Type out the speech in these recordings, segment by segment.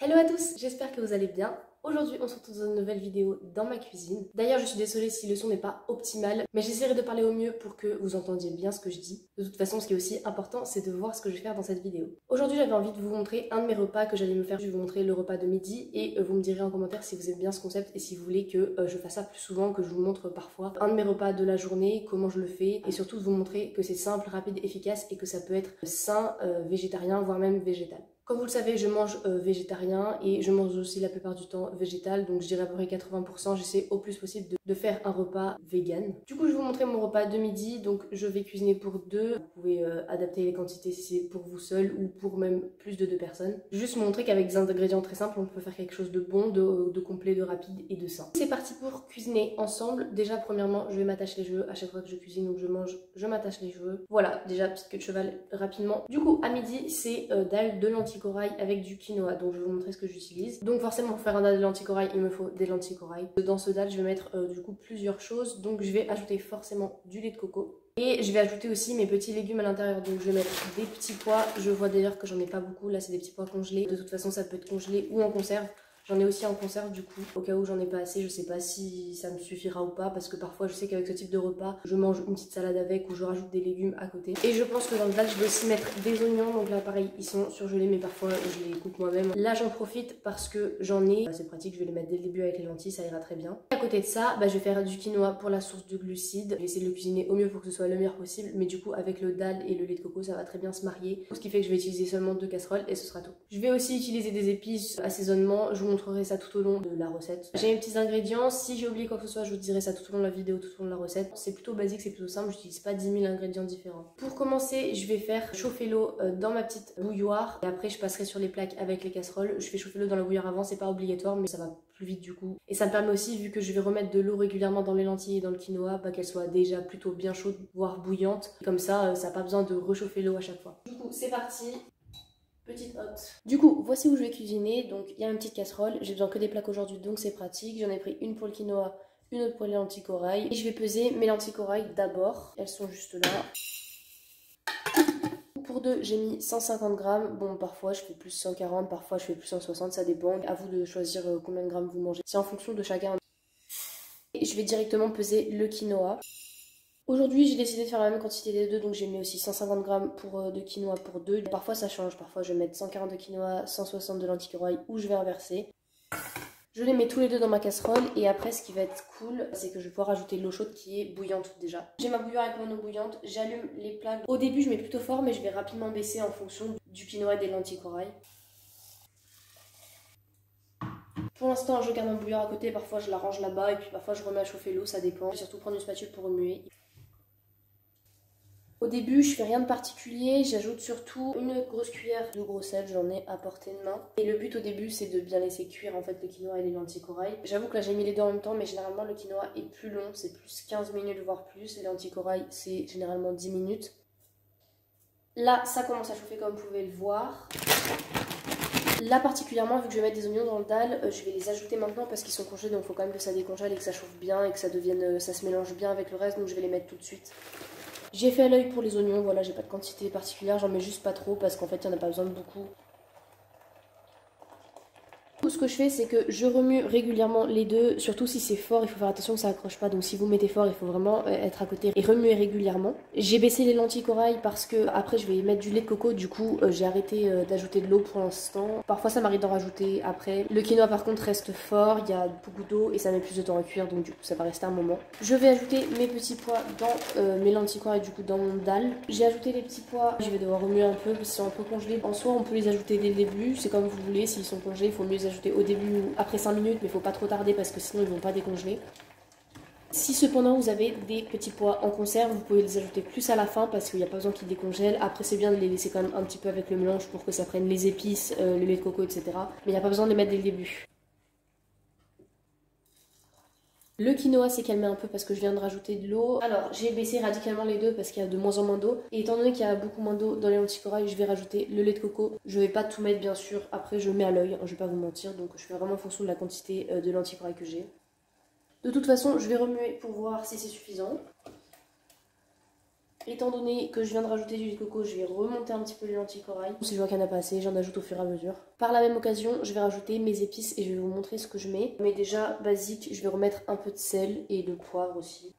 Hello à tous, j'espère que vous allez bien. Aujourd'hui on se retrouve dans une nouvelle vidéo dans ma cuisine. D'ailleurs je suis désolée si le son n'est pas optimal, mais j'essaierai de parler au mieux pour que vous entendiez bien ce que je dis. De toute façon ce qui est aussi important c'est de voir ce que je vais faire dans cette vidéo. Aujourd'hui j'avais envie de vous montrer un de mes repas que j'allais me faire. Je vais vous montrer le repas de midi et vous me direz en commentaire si vous aimez bien ce concept et si vous voulez que je fasse ça plus souvent, que je vous montre parfois un de mes repas de la journée, comment je le fais et surtout de vous montrer que c'est simple, rapide, efficace et que ça peut être sain, végétarien, voire même végétal. Comme vous le savez, je mange végétarien et je mange aussi la plupart du temps végétal, donc je dirais à peu près 80%, j'essaie au plus possible de faire un repas vegan. Du coup, je vais vous montrer mon repas de midi, donc je vais cuisiner pour deux. Vous pouvez adapter les quantités si c'est pour vous seul ou pour même plus de deux personnes. Je vais juste vous montrer qu'avec des ingrédients très simples, on peut faire quelque chose de bon, de complet, de rapide et de sain. C'est parti pour cuisiner ensemble. Déjà, premièrement, je vais m'attacher les cheveux. À chaque fois que je cuisine ou que je mange, je m'attache les cheveux. Voilà, déjà, petite queue de cheval rapidement. Du coup, à midi, c'est dalle de lentilles corail avec du quinoa, donc je vais vous montrer ce que j'utilise. Donc forcément pour faire un dalle de lentilles corail il me faut des lentilles corail. Dans ce dalle je vais mettre du coup plusieurs choses, donc je vais ajouter forcément du lait de coco et je vais ajouter aussi mes petits légumes à l'intérieur, donc je vais mettre des petits pois. Je vois d'ailleurs que j'en ai pas beaucoup, là c'est des petits pois congelés, de toute façon ça peut être congelé ou en conserve. J'en ai aussi en conserve du coup, au cas où j'en ai pas assez, je sais pas si ça me suffira ou pas parce que parfois je sais qu'avec ce type de repas, je mange une petite salade avec ou je rajoute des légumes à côté. Et je pense que dans le dalle, je vais aussi mettre des oignons, donc là pareil, ils sont surgelés mais parfois je les coupe moi-même. Là j'en profite parce que j'en ai, c'est pratique, je vais les mettre dès le début avec les lentilles, ça ira très bien. À côté de ça, je vais faire du quinoa pour la source de glucides. Je vais essayer de le cuisiner au mieux pour que ce soit le meilleur possible, mais du coup avec le dalle et le lait de coco, ça va très bien se marier. Ce qui fait que je vais utiliser seulement 2 casseroles et ce sera tout. Je vais aussi utiliser des épices, assaisonnement, je vous montrerai ça tout au long de la recette. J'ai mes petits ingrédients, si j'ai oublié quoi que ce soit je vous dirai ça tout au long de la vidéo, tout au long de la recette. C'est plutôt basique, c'est plutôt simple, j'utilise pas 10 000 ingrédients différents. Pour commencer je vais faire chauffer l'eau dans ma petite bouilloire et après je passerai sur les plaques avec les casseroles. Je fais chauffer l'eau dans la bouilloire avant, c'est pas obligatoire mais ça va plus vite du coup. Et ça me permet aussi, vu que je vais remettre de l'eau régulièrement dans les lentilles et dans le quinoa, qu'elle soit déjà plutôt bien chaude, voire bouillante. Comme ça, ça n'a pas besoin de réchauffer l'eau à chaque fois. Du coup c'est parti. Petite hotte. Du coup, voici où je vais cuisiner. Donc, il y a une petite casserole. J'ai besoin que des plaques aujourd'hui, donc c'est pratique. J'en ai pris une pour le quinoa, une autre pour les lentilles corail. Et je vais peser mes lentilles corail d'abord. Elles sont juste là. Pour deux, j'ai mis 150 grammes. Bon, parfois je fais plus 140, parfois je fais plus 160, ça dépend. À vous de choisir combien de grammes vous mangez. C'est en fonction de chacun. Et je vais directement peser le quinoa. Aujourd'hui j'ai décidé de faire la même quantité des deux, donc j'ai mis aussi 150 grammes de quinoa pour deux. Parfois ça change, parfois je vais mettre 140 de quinoa, 160 de lentilles corail ou je vais inverser. Je les mets tous les deux dans ma casserole et après ce qui va être cool c'est que je vais pouvoir ajouter l'eau chaude qui est bouillante déjà. J'ai ma bouilloire avec mon eau bouillante, j'allume les plaques. Au début je mets plutôt fort mais je vais rapidement baisser en fonction du quinoa et des lentilles corail. Pour l'instant je garde ma bouilloire à côté, parfois je la range là-bas et puis parfois je remets à chauffer l'eau, ça dépend. Je vais surtout prendre une spatule pour remuer. Au début, je fais rien de particulier, j'ajoute surtout une grosse cuillère de gros sel, j'en ai à portée de main. Et le but au début, c'est de bien laisser cuire en fait le quinoa et les lentilles corail. J'avoue que là j'ai mis les deux en même temps, mais généralement le quinoa est plus long, c'est plus 15 minutes voire plus. Les lentilles corail, c'est généralement 10 minutes. Là, ça commence à chauffer comme vous pouvez le voir. Là particulièrement, vu que je vais mettre des oignons dans le dalle, je vais les ajouter maintenant parce qu'ils sont congelés, donc il faut quand même que ça décongèle et que ça chauffe bien et que ça se mélange bien avec le reste, donc je vais les mettre tout de suite. J'ai fait à l'œil pour les oignons, voilà, j'ai pas de quantité particulière, j'en mets juste pas trop parce qu'en fait il n'y en a pas besoin de beaucoup. Ce que je fais, c'est que je remue régulièrement les deux, surtout si c'est fort, il faut faire attention que ça accroche pas, donc si vous mettez fort, il faut vraiment être à côté et remuer régulièrement. J'ai baissé les lentilles corail parce que après je vais mettre du lait de coco, du coup j'ai arrêté d'ajouter de l'eau pour l'instant. Parfois ça m'arrive d'en rajouter après. Le quinoa par contre reste fort, il y a beaucoup d'eau et ça met plus de temps à cuire, donc du coup ça va rester un moment. Je vais ajouter mes petits pois dans mes lentilles corail, du coup dans mon dalle. J'ai ajouté les petits pois, je vais devoir remuer un peu parce qu'ils sont un peu congelés. En soi on peut les ajouter dès le début, c'est comme vous voulez, s'ils sont congelés il faut mieux les ajouter au début ou après 5 minutes, mais il faut pas trop tarder parce que sinon ils vont pas décongeler. Si cependant vous avez des petits pois en conserve, vous pouvez les ajouter plus à la fin parce qu'il n'y a pas besoin qu'ils décongèlent. Après c'est bien de les laisser quand même un petit peu avec le mélange pour que ça prenne les épices, le lait de coco, etc. Mais il n'y a pas besoin de les mettre dès le début. Le quinoa s'est calmé un peu parce que je viens de rajouter de l'eau. Alors j'ai baissé radicalement les deux parce qu'il y a de moins en moins d'eau. Et étant donné qu'il y a beaucoup moins d'eau dans les lentilles corail, je vais rajouter le lait de coco. Je vais pas tout mettre bien sûr, après je mets à l'œil, je vais pas vous mentir. Donc je fais vraiment en fonction de la quantité de lentilles corail que j'ai. De toute façon je vais remuer pour voir si c'est suffisant. Étant donné que je viens de rajouter du lait de coco, je vais remonter un petit peu les lentilles corail. Si je vois qu'il n'y en a pas assez, j'en ajoute au fur et à mesure. Par la même occasion, je vais rajouter mes épices et je vais vous montrer ce que je mets. Mais déjà, basique, je vais remettre un peu de sel et de poivre aussi.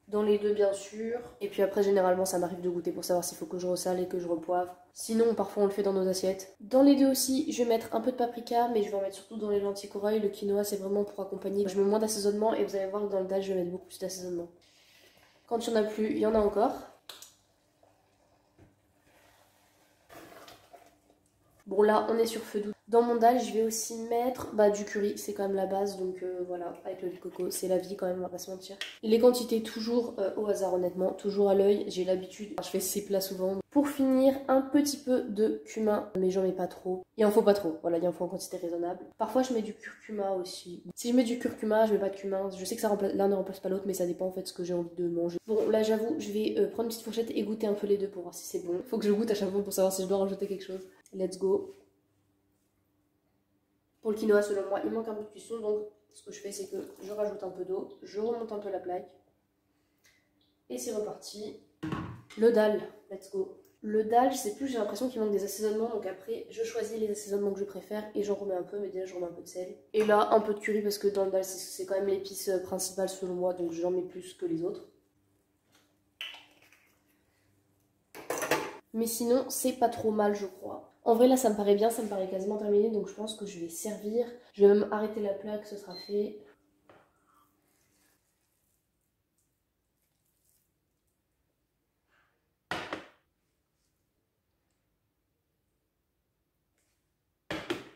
Dans les deux bien sûr. Et puis après généralement ça m'arrive de goûter pour savoir s'il faut que je ressale et que je repoivre. Sinon parfois on le fait dans nos assiettes. Dans les deux aussi je vais mettre un peu de paprika, mais je vais en mettre surtout dans les lentilles corail. Le quinoa c'est vraiment pour accompagner. Je mets moins d'assaisonnement et vous allez voir que dans le dalle je vais mettre beaucoup plus d'assaisonnement. Quand il n'y en a plus, il y en a encore. Bon là on est sur feu doux. Dans mon dalle je vais aussi mettre du curry, c'est quand même la base, donc voilà, avec le lait de coco, c'est la vie quand même, on va pas se mentir. Les quantités toujours au hasard honnêtement, toujours à l'œil, j'ai l'habitude, je fais ces plats souvent. Pour finir, un petit peu de cumin, mais j'en mets pas trop. Il en faut pas trop, voilà, il en faut en quantité raisonnable. Parfois je mets du curcuma aussi. Si je mets du curcuma, je mets pas de cumin, je sais que l'un ne remplace pas l'autre, mais ça dépend en fait de ce que j'ai envie de manger. Bon là j'avoue, je vais prendre une petite fourchette et goûter un peu les deux pour voir si c'est bon. Faut que je goûte à chaque fois pour savoir si je dois rajouter quelque chose. Let's go. Pour le quinoa, selon moi, il manque un peu de cuisson, donc ce que je fais, c'est que je rajoute un peu d'eau, je remonte un peu la plaque, et c'est reparti. Le dalle, let's go. Le dalle, je sais plus, j'ai l'impression qu'il manque des assaisonnements, donc après, je choisis les assaisonnements que je préfère, et j'en remets un peu, mais déjà, je remets un peu de sel. Et là, un peu de curry, parce que dans le dalle, c'est quand même l'épice principale, selon moi, donc j'en mets plus que les autres. Mais sinon, c'est pas trop mal, je crois. En vrai, là, ça me paraît bien, ça me paraît quasiment terminé, donc je pense que je vais servir. Je vais même arrêter la plaque, ce sera fait.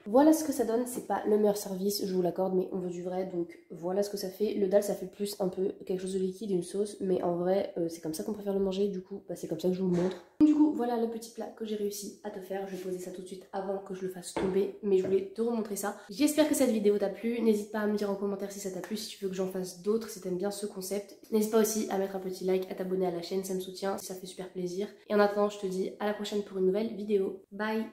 Voilà ce que ça donne, c'est pas le meilleur service, je vous l'accorde, mais on veut du vrai, donc voilà ce que ça fait. Le dalle, ça fait plus un peu quelque chose de liquide, une sauce, mais en vrai, c'est comme ça qu'on préfère le manger, du coup, c'est comme ça que je vous le montre. Du coup, voilà le petit plat que j'ai réussi à te faire. Je vais poser ça tout de suite avant que je le fasse tomber, mais je voulais te remontrer ça. J'espère que cette vidéo t'a plu, n'hésite pas à me dire en commentaire si ça t'a plu, si tu veux que j'en fasse d'autres, si t'aimes bien ce concept. N'hésite pas aussi à mettre un petit like, à t'abonner à la chaîne, ça me soutient, ça fait super plaisir. Et en attendant, je te dis à la prochaine pour une nouvelle vidéo. Bye!